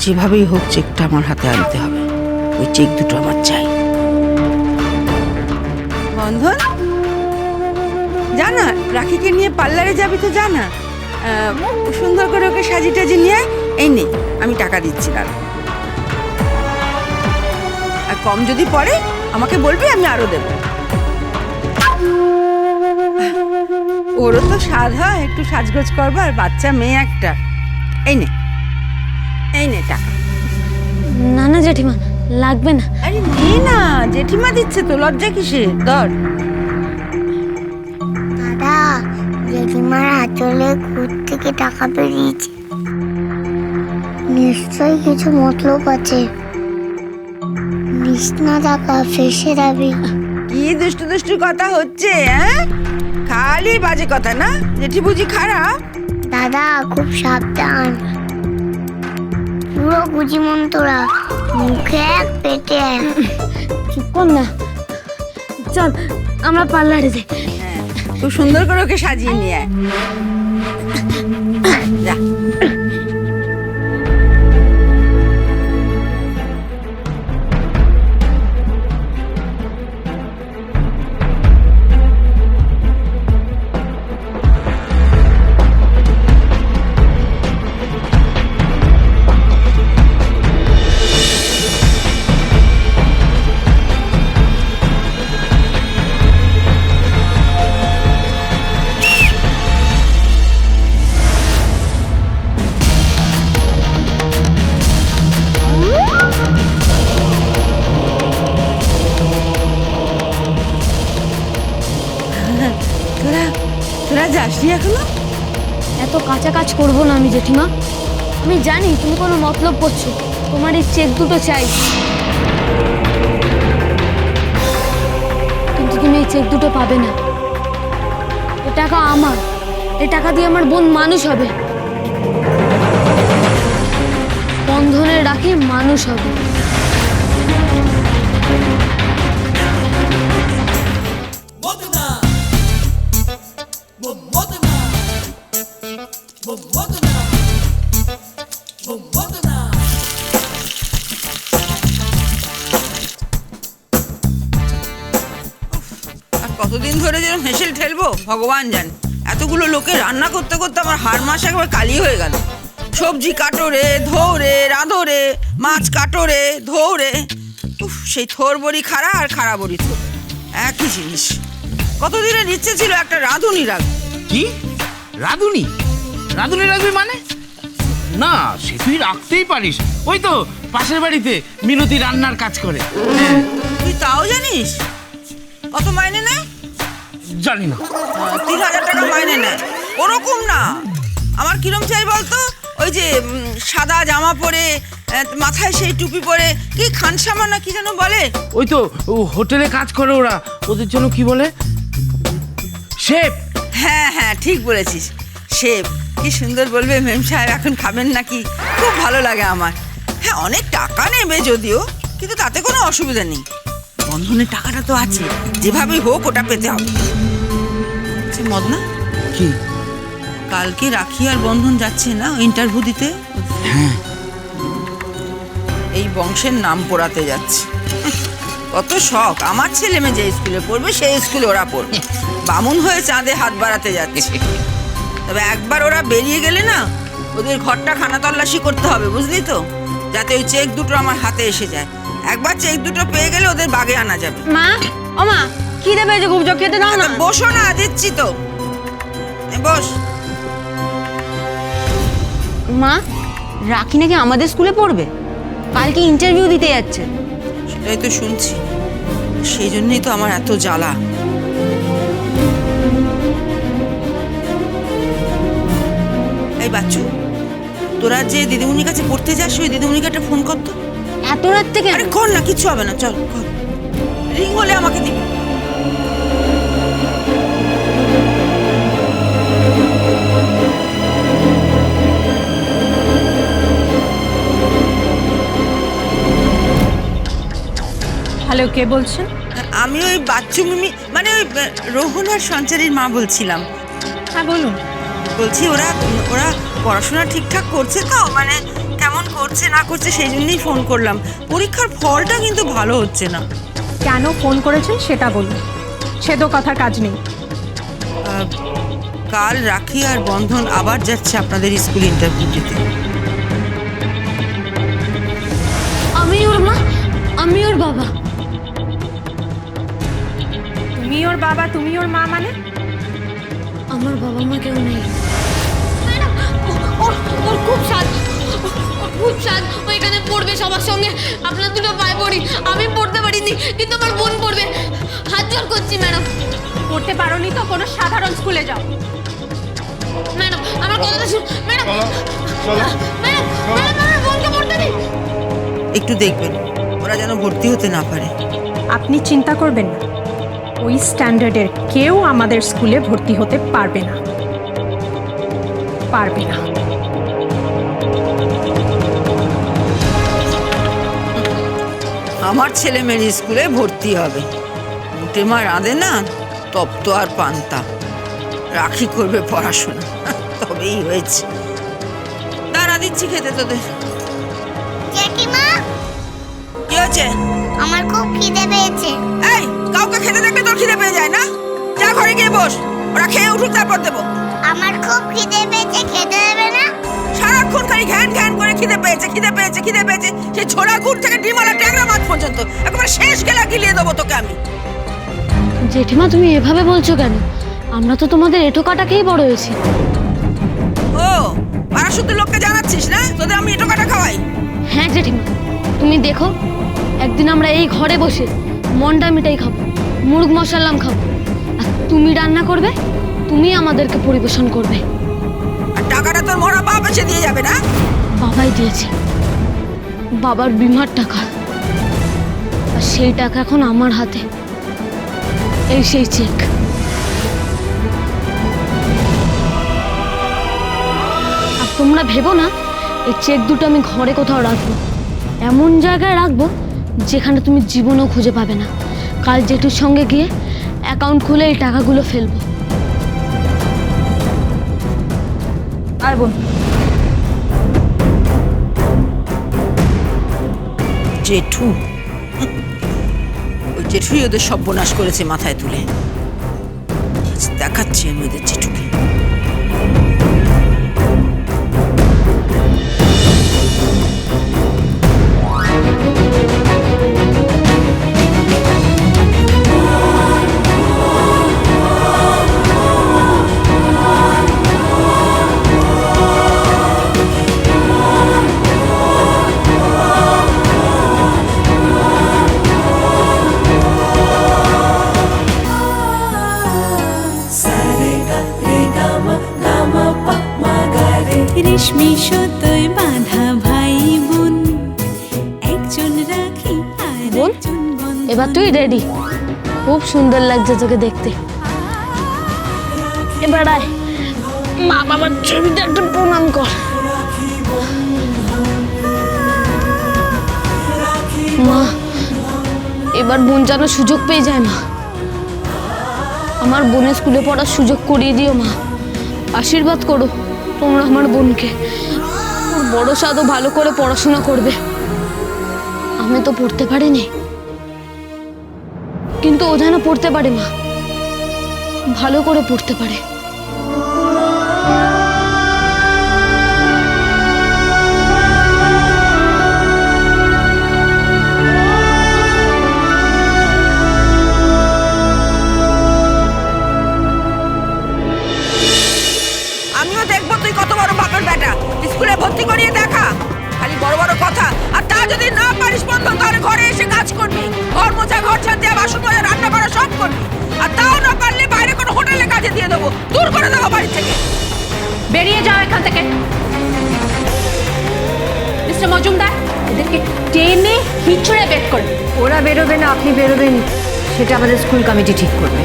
যেভাবেই হোক চেকটা আমার হাতে আনতে হবে। ওই চেক দুটো আমার চাই। বন্ধন, জানা রাখিকে নিয়ে পার্লারে যাবি তো, জানা সুন্দর করে ওকে সাজি টাজি নিয়ে এই নে, আমি টাকা দিচ্ছি। আর কম যদি পড়ে আমাকে বলবি, আমি আরো দেব। ওরও তো স্বাদ হয় একটু সাজগোজ করবার, বাচ্চা মেয়ে একটা। এই নে, এই নে টাকা। না না জেঠিমা, লাগবে না। আরে নে না, জেঠিমা দিচ্ছে তো, লজ্জা কিসে, ধর। দাদা, জেঠিমার আঁচলে ঘুর থেকে টাকা বেরিয়েছে, নিশ্চয়ই কিছু মতলব আছে। নিস না টাকা, ফেসে যাবি। কি দুষ্টু দুষ্টু কথা হচ্ছে, হ্যাঁ? খালি বাজে কথা না? জেঠি বুঝি খারাপ? দাদা খুব সাবধান, পুরো গুজিমন তোরা, মুখে এক পেটে এক। চুপ কর না, চল আমরা পার্লারে যাই। হ্যাঁ, খুব সুন্দর করে ওকে সাজিয়ে নিয়ে আয়। যা। তোরা যাসনি এখনো? এত কাঁচা কাজ করবো না আমি জেঠিমা। আমি জানি তুমি কোনো মতলব করছো, তোমার এই চেক দুটো চাই। কিন্তু তুমি এই চেক দুটো পাবে না। এ টাকা আমার, এই টাকা দিয়ে আমার বোন মানুষ হবে, বন্ধনের রাখি মানুষ হবে। কতদিন ধরে যেন হেসেল ঠেলবো ভগবান জানে। এতগুলো লোকে রান্না করতে করতে আমার হাড় মাস একবার কালি হয়ে গেল। সবজি কাটো রে, ধো রে, রাঁধো রে, মাছ কাটো রে, ধো রে। সেই থোর বড়ি খাড়া আর খাড়া বড়ি থোর, একই জিনিস। কতদিনের ইচ্ছে ছিল একটা রাঁধুনি রাখ। কি রাঁধুনি? রাঁধুনি রাখবি মানে? না, সে তুই রাখতেই পারিস। ওই তো পাশের বাড়িতে মিনতি রান্নার কাজ করে। তুই তাও জানিস? কত মাইনে নেয়? জানি না। 3000 টাকা মাইনে নেয়। ওরকম না, আমার কিরম চাই বলতো? ওই যে সাদা জামা পরে, মাথায় সেই টুপি পরে, কি খানসামা না কি যেন বলে। ওই তো হোটেলে কাজ করে ওরা, ওদের জন্য কি বলে, শেফ। হ্যাঁ হ্যাঁ, ঠিক বলেছিস, শেফ। কি সুন্দর বলবে, মেম সাহেব এখন খাবেন নাকি, খুব ভালো লাগে আমার। হ্যাঁ, অনেক টাকা নেবে যদিও, কিন্তু তাতে কোনো অসুবিধা নেই। বন্ধনের টাকাটা তো আছে, যেভাবেই হোক ওটা পেতে হবে। আচ্ছা মদনা, কি কালকে রাখি আর বন্ধন যাচ্ছে না ইন্টারভিউ দিতে? হ্যাঁ, এই বংশের নাম পোড়াতে যাচ্ছে। কত শখ আমার ছেলে মেয়ে যে স্কুলে পড়বে সেই স্কুলে ওরা পড়বে। বামুন হয়ে চাঁদে হাত বাড়াতে যাচ্ছে। তবে একবার ওরা বেরিয়ে গেলে না, ওদের ঘরটা খানা তল্লাশি করতে হবে, বুঝলি তো? যাতে ওই চেক দুটো আমার হাতে এসে যায়। একবার চেক দুটো পেয়ে গেলে ওদের বাগে আনা যাবে। মা, ও মা, খিদে পেয়েছে খুব, খেতে দাও না। বসো না, দিচ্ছি তো, বস। মা, রাখি নাকি আমাদের স্কুলে পড়বে, কালকে ইন্টারভিউ দিতে যাচ্ছে। সেটাই তো শুনছি, সেই জন্যই তো আমার এত জ্বালা। এই বাচ্চু, তোরা যে দিদিমণির কাছে পড়তে যাস, ওই দিদিমণিকে একটা ফোন কর তো। এত রাত থেকে? আরে কর না, কিচ্ছু হবে না, চল কর। রিং হলে আমাকে দিবি। হ্যালো, কে বলছেন? আমি ওই বাচ্চু মিমি, মানে ওই রোহন আর সঞ্চারীর মা বলছিলাম। হ্যাঁ বলুন। বলছি ওরা ওরা পড়াশোনা ঠিকঠাক করছে তো? মানে কেমন কেমন করছে না করছে সেই জন্যই ফোন করলাম। পরীক্ষার ফলটা কিন্তু ভালো হচ্ছে না। কেন ফোন করেছেন সেটা বলুন, সে তো কথার কাজ নেই। কাল রাখি আর বন্ধন আবার যাচ্ছে আপনাদের স্কুল ইন্টারভিউ দিতে। আমি ওর মা, আমি ওর বাবা। তুমি ওর বাবা, তুমি ওর মা মানে? আমার বাবা মা কেউ নেই। ওর খুব স্বাদ, খুব স্বাদ। ও এখানে পড়বে সবার সঙ্গে। আপনার দুটো পায়ে পড়ি, আমি পড়তে পারিনি কিন্তু আমার বোন পড়বে। হাত জোর করছি ম্যাডাম। পড়তে পারোনি তো কোনো সাধারণ স্কুলে যাও। ম্যাডাম আমার কথাটা শুন। ম্যাডাম ম্যাডাম ম্যাডাম আমার বোনকে পড়তে দিন। একটু দেখবেন ওরা যেন ভর্তি হতে না পারে। আপনি চিন্তা করবেন না, ওই স্ট্যান্ডার্ডের কেউ আমাদের স্কুলে ভর্তি হতে পারবে না, পারবে না। আমার ছেলে মেয়ের স্কুলে ভর্তি হবে। মোটে মা রাঁধে না তপ্ত আর পান্তা, রাখি করবে পড়াশোনা, তবেই হয়েছে। দাঁড়া দিচ্ছি খেতে তোদের। জেঠিমা, কি হচ্ছে? আমার খুব খিদে পেয়েছে। এই কাউকে খেতে দেখলে তোর খিদে পেয়ে যায় না? যা ঘরে গিয়ে বস, ওরা খেয়ে উঠুক তারপর দেবো। আমার খুব খিদে পেয়েছে, খেতে দেবে না? সারাক্ষণ খালি ঘ্যান ঘ্যান করে খিদে পেয়েছে খিদে পেয়েছে খিদে পেয়েছে। সেই ছোড়া গুড় থেকে ডিমালা ট্যাংরা মাছ পর্যন্ত একেবারে শেষ গেলা গিলিয়ে দেবো তোকে আমি। জেঠিমা তুমি এভাবে বলছো কেন? আমরা তো তোমাদের এঁটো কাটাকেই বড় হয়েছি। ও পাড়া শুদ্ধ লোককে জানাচ্ছিস না তোদের আমি এটো কাটা খাওয়াই? হ্যাঁ জেঠিমা, তুমি দেখো একদিন আমরা এই ঘরে বসে মন্ডা মিঠাই খাবো, মুরগ মশাল্লাম খাবো, আর তুমি রান্না করবে, তুমি আমাদেরকে পরিবেশন করবে। আর টাকাটা তোর মরা বাপ এসে দিয়ে যাবে না? বাবাই দিয়েছে, বাবার বিমার টাকা, আর সেই টাকা এখন আমার হাতে। এই সেই চেক। আর তোমরা ভেবো না এই চেক দুটো আমি ঘরে কোথাও রাখবো, এমন জায়গায় রাখবো যেখানে তুমি জীবনেও খুঁজে পাবে না। কাল জেঠুর সঙ্গে গিয়ে অ্যাকাউন্ট খুলে এই টাকাগুলো ফেলবো। আর বোন, জেঠু, ওই জেঠুই ওদের সর্বনাশ করেছে মাথায় তুলে। আজ দেখাচ্ছি আমি ওদের জেঠুকে। রেশমি সুতোয় বাঁধা ভাই বোন, একজন রাখি আর বোন, একজন বন্ধন। এবার তুই রেডি। খুব সুন্দর লাগছে তোকে দেখতে। এবার আয়, মা বাবার ছবিটা একটু প্রণাম কর। মা, এবার বোন যেন সুযোগ পেয়ে যায় মা। আমার বোনের স্কুলে পড়ার সুযোগ করিয়ে দিও মা। আশীর্বাদ করো তোমরা আমার বোনকে। ওর বড় সাদও ভালো করে পড়াশোনা করবে। আমি তো পড়তে পারিনি, কিন্তু ও যেন পড়তে পারে মা, ভালো করে পড়তে পারে। আমিও দেখবো তুই কত বড় বাপের বেটা। স্কুলে ভর্তি করিয়ে দেখা, খালি বড় বড় কথা। আর তা যদি না পারিস বন্ধন, তাহলে ঘরে এসে কাজ করবি। ঘর মোছা, ঘর ছাড় দেওয়া, বাসন মাজা, রান্না করা সব করবি। আর তাও না পারলে বাইরে কোনো হোটেলে কাজে দিয়ে দেবো, দূর করে দেবো বাড়ি থেকে। বেরিয়ে যাও এখান থেকে। মিস্টার মজুমদার, এদেরকে টেনে হিচড়ে বের করুন। ওরা বেরোবে না, আপনি বেরোবেন, সেটা আমাদের স্কুল কমিটি ঠিক করবে।